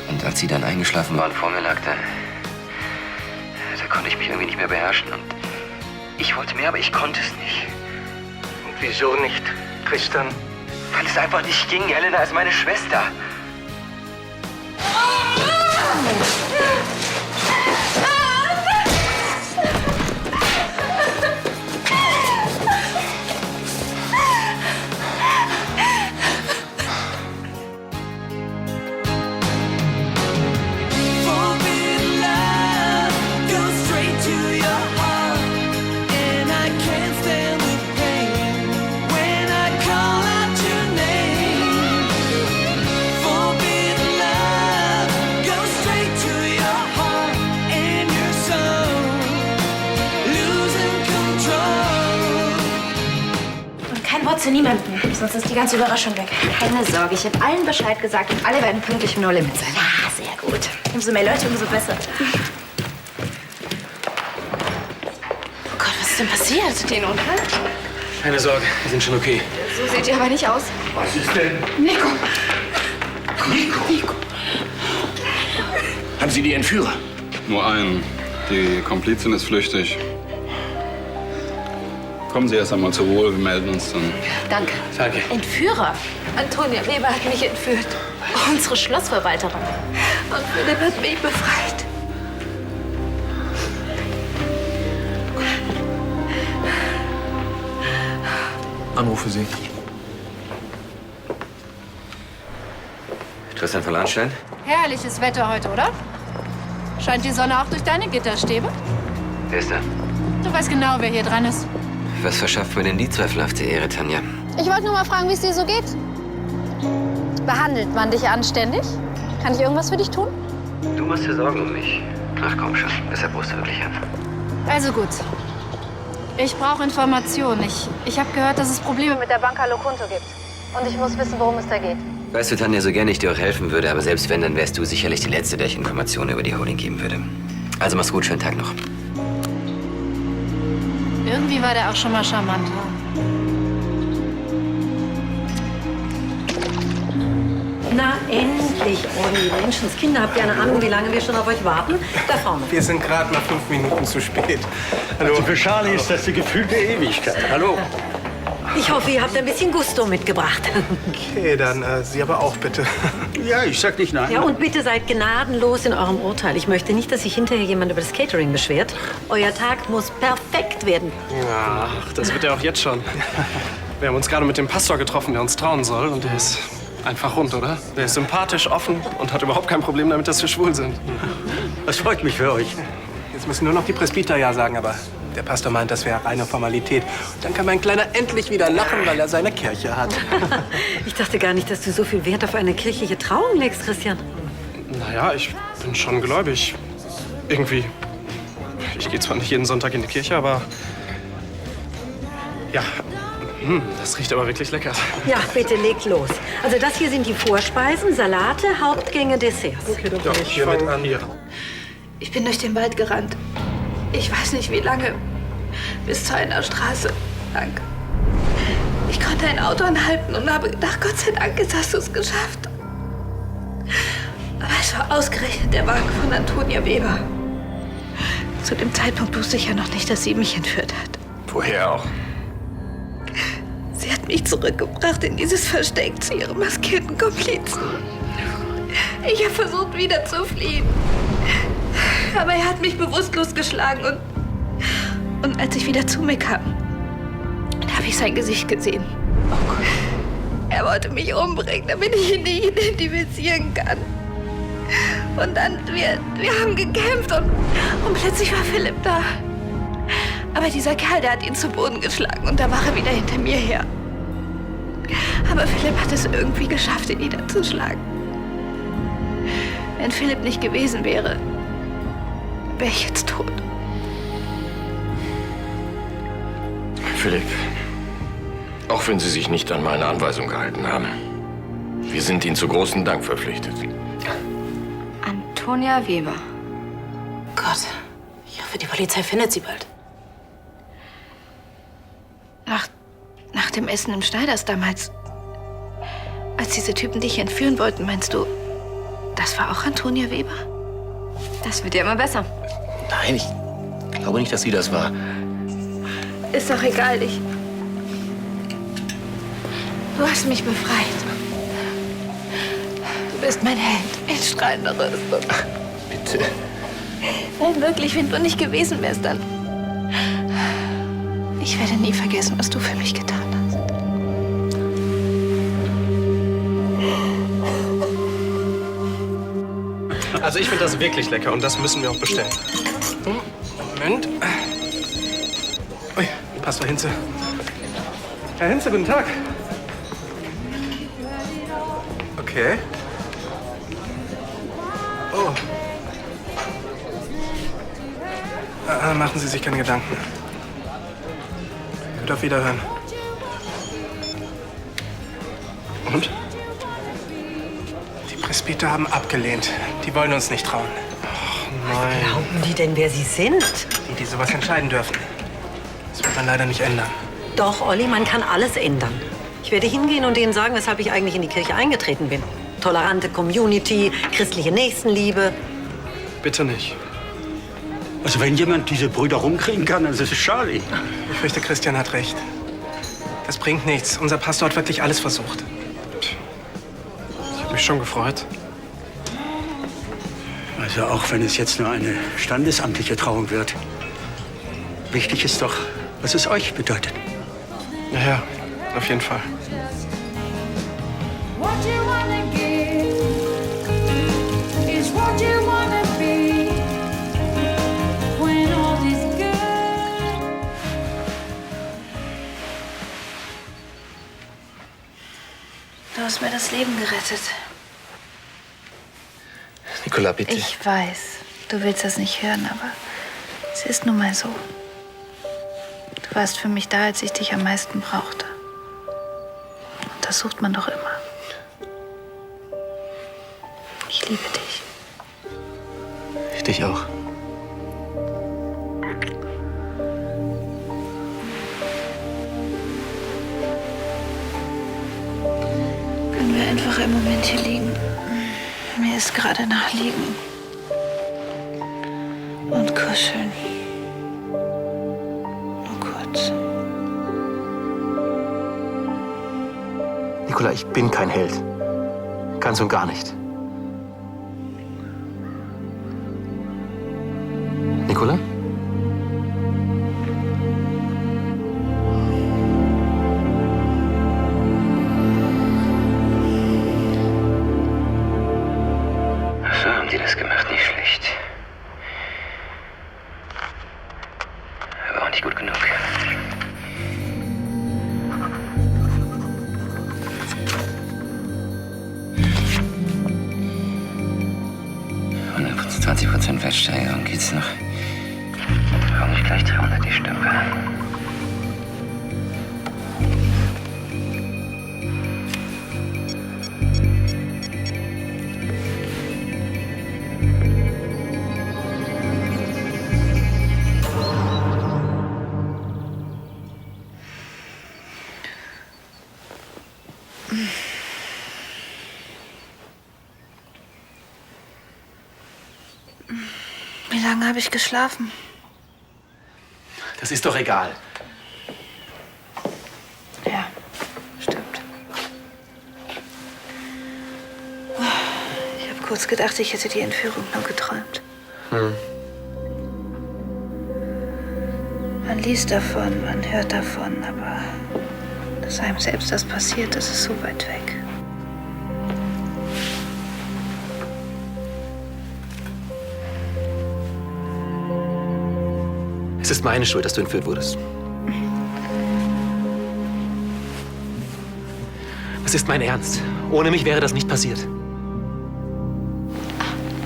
Und als sie dann eingeschlafen war und vor mir lag, da konnte ich mich irgendwie nicht mehr beherrschen. Und ich wollte mehr, aber ich konnte es nicht. Und wieso nicht, Tristan? Weil es einfach nicht ging. Elena ist meine Schwester. Zu niemandem, sonst ist die ganze Überraschung weg. Keine Sorge, ich habe allen Bescheid gesagt und alle werden pünktlich im No Limit sein. Ja, sehr gut. Umso mehr Leute, umso besser. Oh Gott, was ist denn passiert? Den Unfall? Keine Sorge, wir sind schon okay. So seht ihr aber nicht aus. Was ist denn? Nico! Nico! Haben Sie die Entführer? Nur einen. Die Komplizin ist flüchtig. Kommen Sie erst einmal zur Ruhe, wir melden uns dann. Danke. Danke. Entführer? Antonia Weber hat mich entführt. Unsere Schlossverwalterin. Und Philipp hat mich befreit. Anruf für Sie. Tristan von Lahnstein? Herrliches Wetter heute, oder? Scheint die Sonne auch durch deine Gitterstäbe? Wer ist da? Du weißt genau, wer hier dran ist. Was verschafft mir denn die zweifelhafte Ehre, Tanja? Ich wollte nur mal fragen, wie es dir so geht. Behandelt man dich anständig? Kann ich irgendwas für dich tun? Du machst dir Sorgen um mich. Ach komm schon, deshalb rufst du wirklich an. Also gut. Ich brauche Informationen. Ich habe gehört, dass es Probleme mit der Banca Loconto gibt. Und ich muss wissen, worum es da geht. Weißt du, Tanja, so gerne ich dir auch helfen würde, aber selbst wenn, dann wärst du sicherlich die Letzte, der ich Informationen über die Holding geben würde. Also mach's gut, schönen Tag noch. Irgendwie war der auch schon mal charmanter. Na, endlich, Olli. Menschenskinder, habt ihr eine Ahnung, wie lange wir schon auf euch warten? Da vorne. Wir sind gerade mal 5 Minuten zu spät. Hallo. Also für Charlie ist das die gefühlte Ewigkeit. Hallo. Ich hoffe, ihr habt ein bisschen Gusto mitgebracht. Okay, dann Sie aber auch bitte. Ja, ich sag nicht nein. Ja, und bitte seid gnadenlos in eurem Urteil. Ich möchte nicht, dass sich hinterher jemand über das Catering beschwert. Euer Tag muss perfekt werden. Ja, das wird er auch jetzt schon. Wir haben uns gerade mit dem Pastor getroffen, der uns trauen soll. Und der ist einfach rund, oder? Der ist sympathisch, offen und hat überhaupt kein Problem damit, dass wir schwul sind. Das freut mich für euch. Jetzt müssen nur noch die Presbyter ja sagen, aber der Pastor meint, das wäre reine Formalität. Und dann kann mein Kleiner endlich wieder lachen, weil er seine Kirche hat. Ich dachte gar nicht, dass du so viel Wert auf eine kirchliche Trauung legst, Christian. Naja, ich bin schon gläubig. Irgendwie. Ich gehe zwar nicht jeden Sonntag in die Kirche, aber... Ja, das riecht aber wirklich lecker. Ja, bitte legt los. Also das hier sind die Vorspeisen, Salate, Hauptgänge, Desserts. Okay, dann fange ich hier mit an. Hier. Ich bin durch den Wald gerannt. Ich weiß nicht, wie lange. Bis zu einer Straße. Danke. Ich konnte ein Auto anhalten und habe gedacht, Gott sei Dank, jetzt hast du es geschafft. Aber es war ausgerechnet der Wagen von Antonia Weber. Zu dem Zeitpunkt wusste ich ja noch nicht, dass sie mich entführt hat. Woher auch? Sie hat mich zurückgebracht in dieses Versteck zu ihrem maskierten Komplizen. Ich habe versucht, wieder zu fliehen. Aber er hat mich bewusstlos geschlagen und als ich wieder zu mir kam, habe ich sein Gesicht gesehen. Oh Gott. Er wollte mich umbringen, damit ich ihn nicht identifizieren kann. Und dann, wir haben gekämpft und plötzlich war Philipp da. Aber dieser Kerl, der hat ihn zu Boden geschlagen und da war er wieder hinter mir her. Aber Philipp hat es irgendwie geschafft, ihn niederzuschlagen. Wenn Philipp nicht gewesen wäre, wäre ich jetzt tot. Philipp, auch wenn Sie sich nicht an meine Anweisung gehalten haben, wir sind Ihnen zu großem Dank verpflichtet. Antonia Weber. Gott, ich hoffe, die Polizei findet sie bald. Nach dem Essen im Schneiders damals, Als diese Typen dich entführen wollten, meinst du, das war auch Antonia Weber? Das wird ja immer besser. Nein, ich glaube nicht, dass sie das war. Ist doch egal, du hast mich befreit. Du bist mein Held in strahlender Rüstung. Bitte. Nein, wirklich, wenn du nicht gewesen wärst, dann... Ich werde nie vergessen, was du für mich getan hast. Also ich finde das wirklich lecker und das müssen wir auch bestellen. Moment. Ui, Pastor Hinze. Herr Hinze, guten Tag. Okay. Oh. Machen Sie sich keine Gedanken. Gut, auf Wiederhören. Und? Die Presbyter haben abgelehnt. Die wollen uns nicht trauen. Glauben die denn, wer sie sind? Die sowas entscheiden dürfen. Das wird man leider nicht ändern. Doch, Olli, man kann alles ändern. Ich werde hingehen und denen sagen, weshalb ich eigentlich in die Kirche eingetreten bin. Tolerante Community, christliche Nächstenliebe. Bitte nicht. Also wenn jemand diese Brüder rumkriegen kann, dann ist es Charlie. Ich fürchte, Christian hat recht. Das bringt nichts. Unser Pastor hat wirklich alles versucht. Ich habe mich schon gefreut. Also auch wenn es jetzt nur eine standesamtliche Trauung wird. Wichtig ist doch, was es euch bedeutet. Ja, auf jeden Fall. What you wanna give is what you wanna be. When all is good. Du hast mir das Leben gerettet. Nicola, bitte. Ich weiß, du willst das nicht hören, aber es ist nun mal so. Du warst für mich da, als ich dich am meisten brauchte. Und das sucht man doch immer. Ich liebe dich. Ich dich auch. Können wir einfach einen Moment hier liegen? Mir ist gerade nach Liegen. Und kuscheln. Nur kurz. Nicola, ich bin kein Held. Ganz und gar nicht. Nicola? So haben die das gemacht, nicht schlecht. Aber auch nicht gut genug. Und 20% Wertsteigerung geht's noch. Warum nicht gleich 300 die Stücke? Wie lange habe ich geschlafen? Das ist doch egal. Ja, stimmt. Ich habe kurz gedacht, ich hätte die Entführung nur geträumt. Man liest davon, man hört davon, aber dass einem selbst das passiert, das ist so weit weg. Es ist meine Schuld, dass du entführt wurdest. Es ist mein Ernst. Ohne mich wäre das nicht passiert.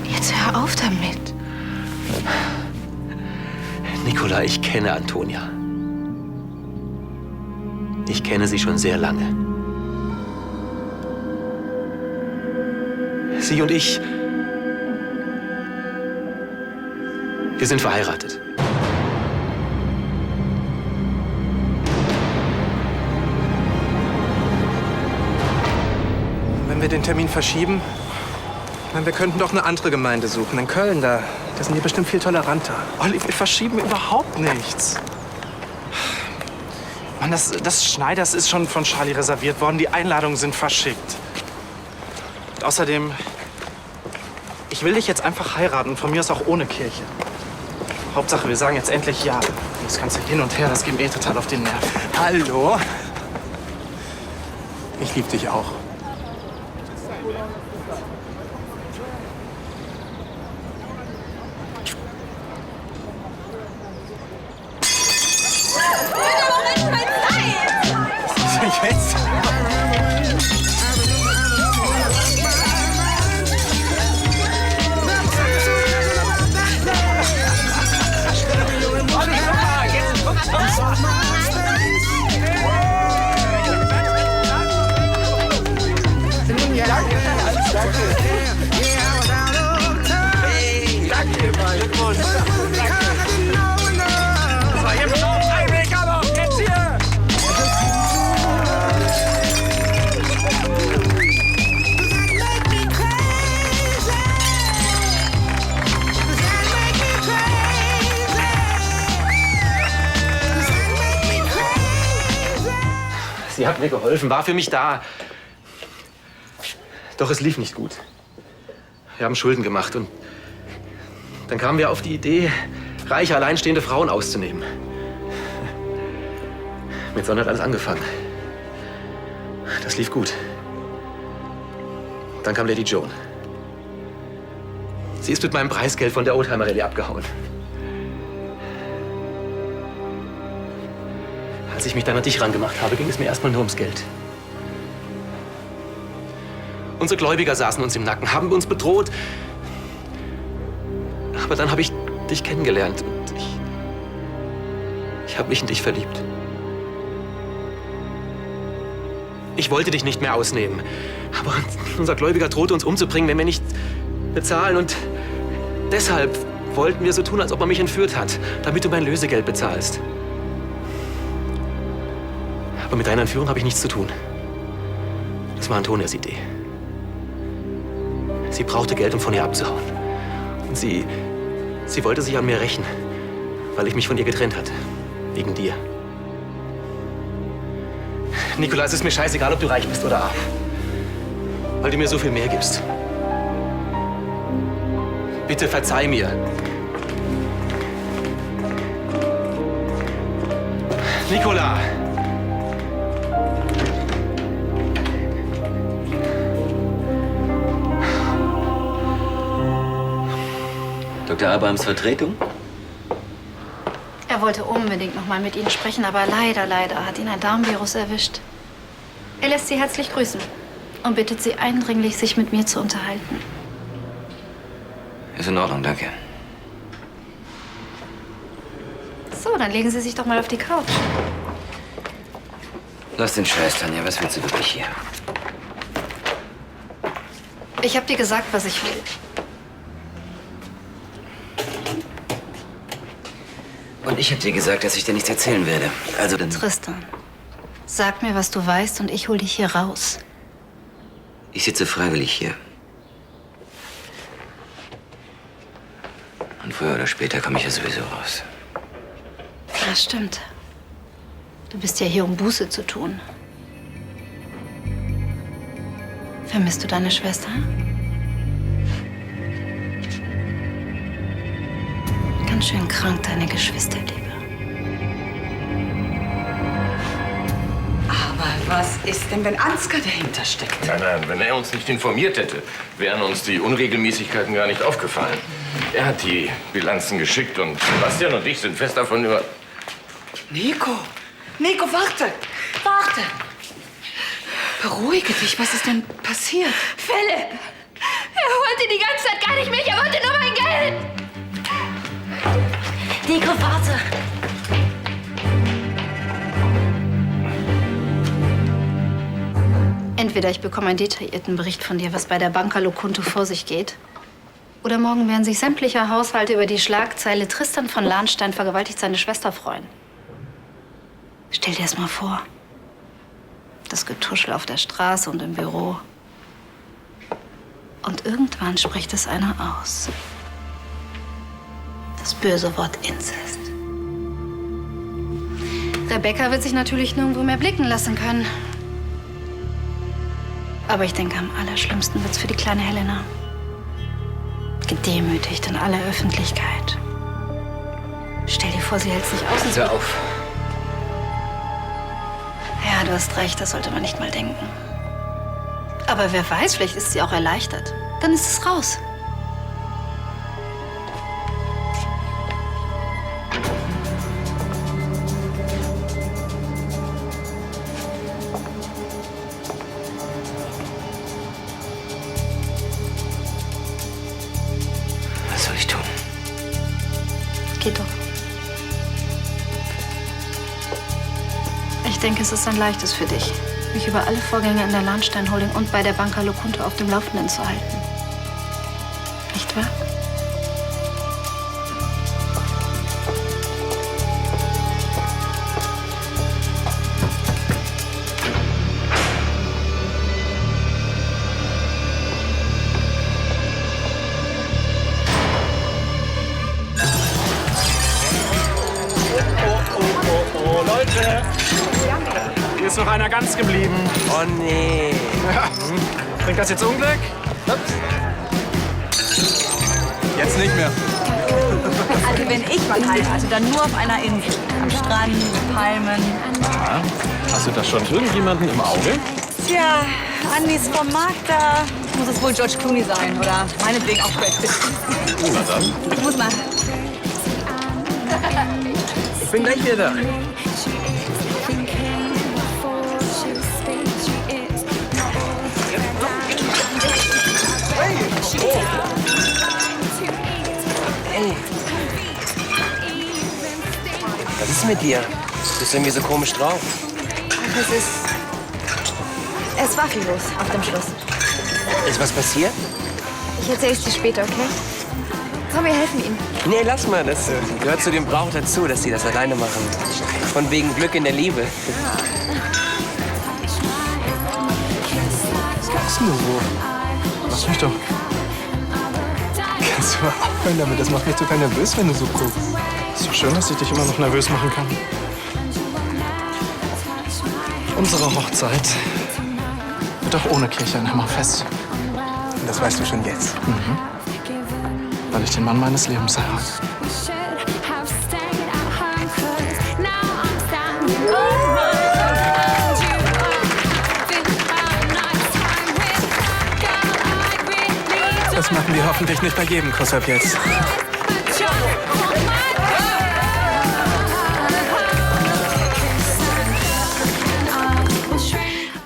Jetzt hör auf damit. Nicola, ich kenne Antonia. Ich kenne sie schon sehr lange. Sie und ich, wir sind verheiratet. Sollen wir den Termin verschieben? Ich meine, wir könnten doch eine andere Gemeinde suchen. In Köln, da sind die bestimmt viel toleranter. Olli, wir verschieben überhaupt nichts. Mann, das Schneiders ist schon von Charlie reserviert worden. Die Einladungen sind verschickt. Und außerdem, ich will dich jetzt einfach heiraten. Von mir aus auch ohne Kirche. Hauptsache, wir sagen jetzt endlich ja. Das ganze Hin und Her, das geht mir total auf den Nerv. Hallo? Ich liebe dich auch. Jetzt? Sie hat mir geholfen, war für mich da. Doch es lief nicht gut. Wir haben Schulden gemacht und dann kamen wir auf die Idee, reiche, alleinstehende Frauen auszunehmen. Mit Sonne hat alles angefangen. Das lief gut. Dann kam Lady Joan. Sie ist mit meinem Preisgeld von der Oldtimer-Rallye abgehauen. Als ich mich dann an dich rangemacht habe, ging es mir erstmal nur ums Geld. Unsere Gläubiger saßen uns im Nacken, haben uns bedroht. Aber dann habe ich dich kennengelernt und ich habe mich in dich verliebt. Ich wollte dich nicht mehr ausnehmen. Aber unser Gläubiger drohte uns umzubringen, wenn wir nicht bezahlen. Und deshalb wollten wir so tun, als ob er mich entführt hat, damit du mein Lösegeld bezahlst. Aber mit deiner Entführung habe ich nichts zu tun. Das war Antonias Idee. Sie brauchte Geld, um von ihr abzuhauen. Und sie wollte sich an mir rächen, weil ich mich von ihr getrennt hatte. Wegen dir. Nikola, es ist mir scheißegal, ob du reich bist oder arm. Weil du mir so viel mehr gibst. Bitte verzeih mir. Nikola! Dr. Abrahams Vertretung? Er wollte unbedingt noch mal mit Ihnen sprechen, aber leider hat ihn ein Darmvirus erwischt. Er lässt Sie herzlich grüßen und bittet Sie eindringlich, sich mit mir zu unterhalten. Ist in Ordnung, danke. So, dann legen Sie sich doch mal auf die Couch. Lass den Scheiß, Tanja. Was willst du wirklich hier? Ich habe dir gesagt, was ich will. Und ich habe dir gesagt, dass ich dir nichts erzählen werde. Also dann... Tristan, sag mir, was du weißt und ich hol dich hier raus. Ich sitze freiwillig hier. Und früher oder später komme ich ja sowieso raus. Das stimmt. Du bist ja hier, um Buße zu tun. Vermisst du deine Schwester? Ganz schön krank, deine Geschwisterliebe. Aber was ist denn, wenn Ansgar dahinter steckt? Nein, wenn er uns nicht informiert hätte, wären uns die Unregelmäßigkeiten gar nicht aufgefallen. Er hat die Bilanzen geschickt und Sebastian und ich sind fest davon über... Nico, warte! Warte! Beruhige dich, was ist denn passiert? Philipp! Er wollte die ganze Zeit gar nicht mich, er wollte nur mein Geld! Nico, warte! Entweder ich bekomme einen detaillierten Bericht von dir, was bei der Banca Lokunto vor sich geht. Oder morgen werden sich sämtliche Haushalte über die Schlagzeile Tristan von Lahnstein vergewaltigt seine Schwester freuen. Stell dir das mal vor. Das Getuschel auf der Straße und im Büro. Und irgendwann spricht es einer aus. Das böse Wort Inzest. Rebecca wird sich natürlich nirgendwo mehr blicken lassen können. Aber ich denke, am allerschlimmsten wird's für die kleine Helena. Gedemütigt in aller Öffentlichkeit. Stell dir vor, sie hält sich aus. Hör auf. Ja, du hast recht, das sollte man nicht mal denken. Aber wer weiß, vielleicht ist sie auch erleichtert. Dann ist es raus. Was soll ich tun? Geht doch. Ich denke, es ist ein leichtes für dich, mich über alle Vorgänge in der Lahnstein Holding und bei der Banca Lokunto auf dem Laufenden zu halten. Nicht wahr? Oh, Leute! Hier ist noch einer ganz geblieben. Oh nee. Ja. Bringt das jetzt Unglück? Ups. Jetzt nicht mehr. Also wenn ich mal heirate, dann nur auf einer Insel. Am Strand, Palmen. Aha. Hast du da schon irgendjemanden im Auge? Tja, Andis vom Markt, da muss es wohl George Clooney sein. Oder meinetwegen auch Brad Pitt. Na dann. Ich muss mal. Ich bin gleich wieder da. Hey. Was ist mit dir? Du bist irgendwie so komisch drauf. Es war viel los auf dem Schluss. Ist was passiert? Ich erzähl's dir später, okay? Komm, wir helfen ihm. Nee, lass mal. Das gehört zu dem Brauch dazu, dass die das alleine machen. Von wegen Glück in der Liebe. Was machst du so? Lass mich doch. Kannst du mal aufhören damit? Das macht mich total nervös, wenn du so guckst. Ist doch schön, dass ich dich immer noch nervös machen kann. Unsere Hochzeit wird auch ohne Kirche ein Hammerfest. Und das weißt du schon jetzt. Mhm. Weil ich den Mann meines Lebens heirate. Das machen wir hoffentlich nicht bei jedem Kuss ab jetzt.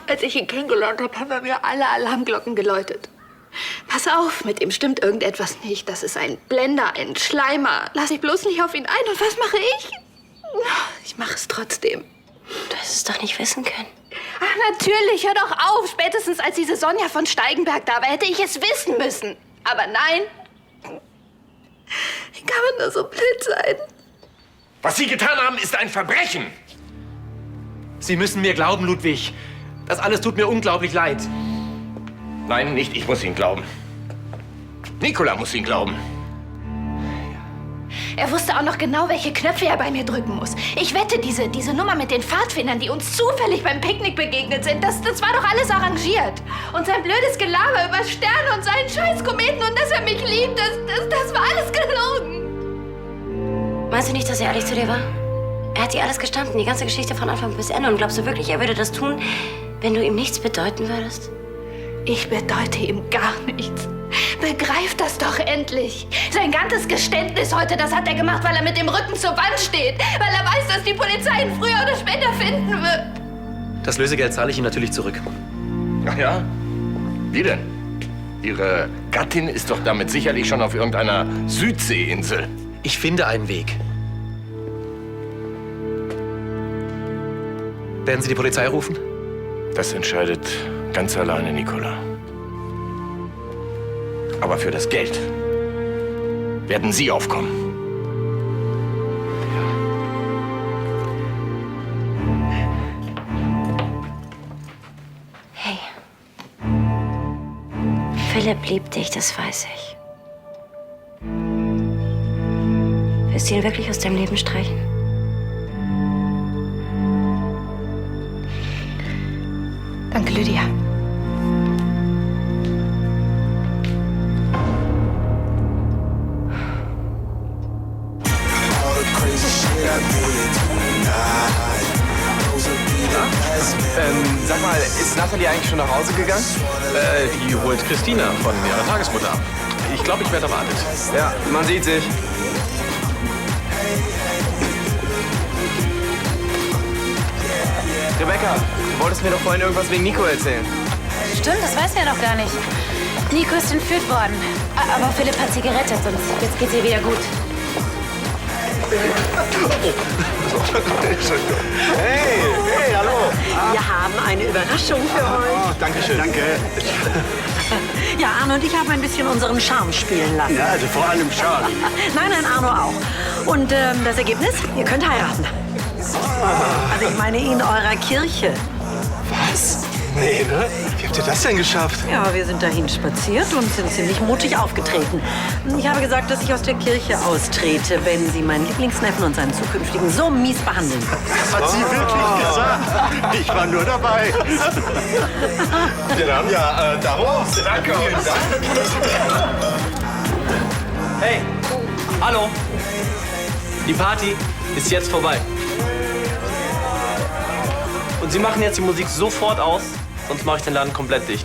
Als ich ihn kennengelernt habe, haben bei mir alle Alarmglocken geläutet. Pass auf, mit ihm stimmt irgendetwas nicht. Das ist ein Blender, ein Schleimer. Lass dich bloß nicht auf ihn ein. Und was mache ich? Ich mache es trotzdem. Du hättest es doch nicht wissen können. Ach, natürlich. Hör doch auf. Spätestens als diese Sonja von Steigenberg da war, hätte ich es wissen müssen. Aber nein. Wie kann man nur so blöd sein? Was Sie getan haben, ist ein Verbrechen. Sie müssen mir glauben, Ludwig. Das alles tut mir unglaublich leid. Nein, nicht ich muss Ihnen glauben. Nicola muss Ihnen glauben. Er wusste auch noch genau, welche Knöpfe er bei mir drücken muss. Ich wette, diese Nummer mit den Pfadfindern, die uns zufällig beim Picknick begegnet sind, das war doch alles arrangiert. Und sein blödes Gelaber über Sterne und seinen scheiß Kometen und dass er mich liebt, das war alles gelogen. Meinst du nicht, dass er ehrlich zu dir war? Er hat dir alles gestanden, die ganze Geschichte von Anfang bis Ende. Und glaubst du wirklich, er würde das tun, wenn du ihm nichts bedeuten würdest? Ich bedeute ihm gar nichts. Begreif das doch endlich. Sein ganzes Geständnis heute, das hat er gemacht, weil er mit dem Rücken zur Wand steht. Weil er weiß, dass die Polizei ihn früher oder später finden wird. Das Lösegeld zahle ich ihm natürlich zurück. Ach ja? Wie denn? Ihre Gattin ist doch damit sicherlich schon auf irgendeiner Südseeinsel. Ich finde einen Weg. Werden Sie die Polizei rufen? Das entscheidet ganz alleine Nicola. Aber für das Geld werden Sie aufkommen. Hey. Für Philipp liebt dich, das weiß ich. Willst du ihn wirklich aus deinem Leben streichen? Danke, Lydia. Sag mal, ist Natalie eigentlich schon nach Hause gegangen? Die holt Christina von ihrer Tagesmutter ab. Ich glaube, ich werde erwartet. Ja, man sieht sich. Rebecca, du wolltest mir doch vorhin irgendwas wegen Nico erzählen. Stimmt, das weiß er noch gar nicht. Nico ist entführt worden. Aber Philipp hat sie gerettet und jetzt geht's ihr wieder gut. Hey, hallo. Wir haben eine Überraschung für euch. Danke schön. Danke. Ja, Arno und ich haben ein bisschen unseren Charme spielen lassen. Ja, also vor allem Charlie. Nein, Arno auch. Und das Ergebnis? Ihr könnt heiraten. Also ich meine in eurer Kirche. Was? Nee, ne? Wie habt ihr das denn geschafft? Ja, wir sind dahin spaziert und sind ziemlich mutig aufgetreten. Ich habe gesagt, dass ich aus der Kirche austrete, wenn Sie meinen Lieblingsneffen und seinen zukünftigen so mies behandeln. Das hat sie wirklich gesagt. Ich war nur dabei. Ja, darum. Danke. Vielen Dank. Hey, hallo. Die Party ist jetzt vorbei. Und Sie machen jetzt die Musik sofort aus, sonst mache ich den Laden komplett dicht.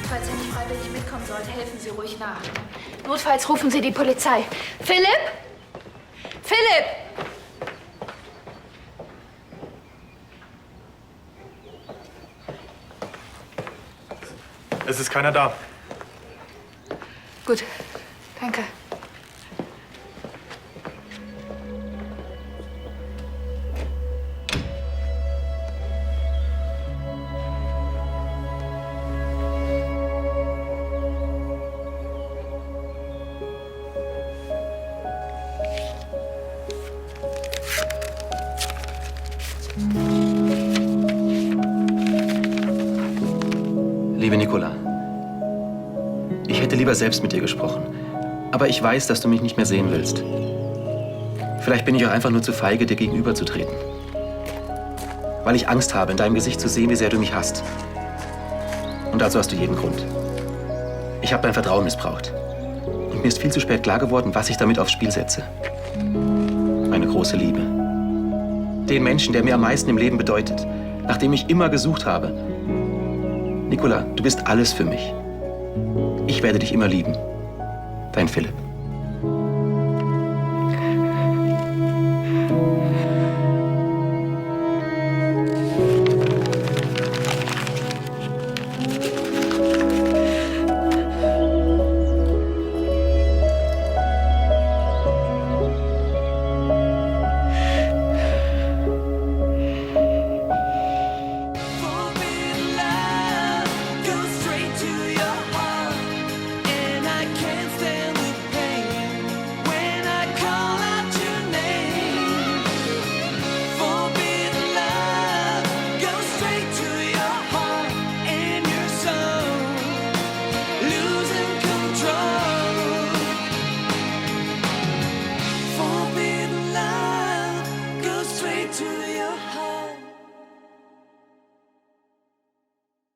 Falls ihr nicht freiwillig mitkommen sollt, helfen Sie ruhig nach. Notfalls rufen Sie die Polizei. Philipp? Philipp! Es ist keiner da. Gut, danke. Liebe Nicola, ich hätte lieber selbst mit dir gesprochen. Aber ich weiß, dass du mich nicht mehr sehen willst. Vielleicht bin ich auch einfach nur zu feige, dir gegenüberzutreten. Weil ich Angst habe, in deinem Gesicht zu sehen, wie sehr du mich hasst. Und dazu hast du jeden Grund. Ich habe dein Vertrauen missbraucht. Und mir ist viel zu spät klar geworden, was ich damit aufs Spiel setze. Meine große Liebe. Den Menschen, der mir am meisten im Leben bedeutet, nach dem ich immer gesucht habe. Nicola, du bist alles für mich. Ich werde dich immer lieben. Dein Philipp.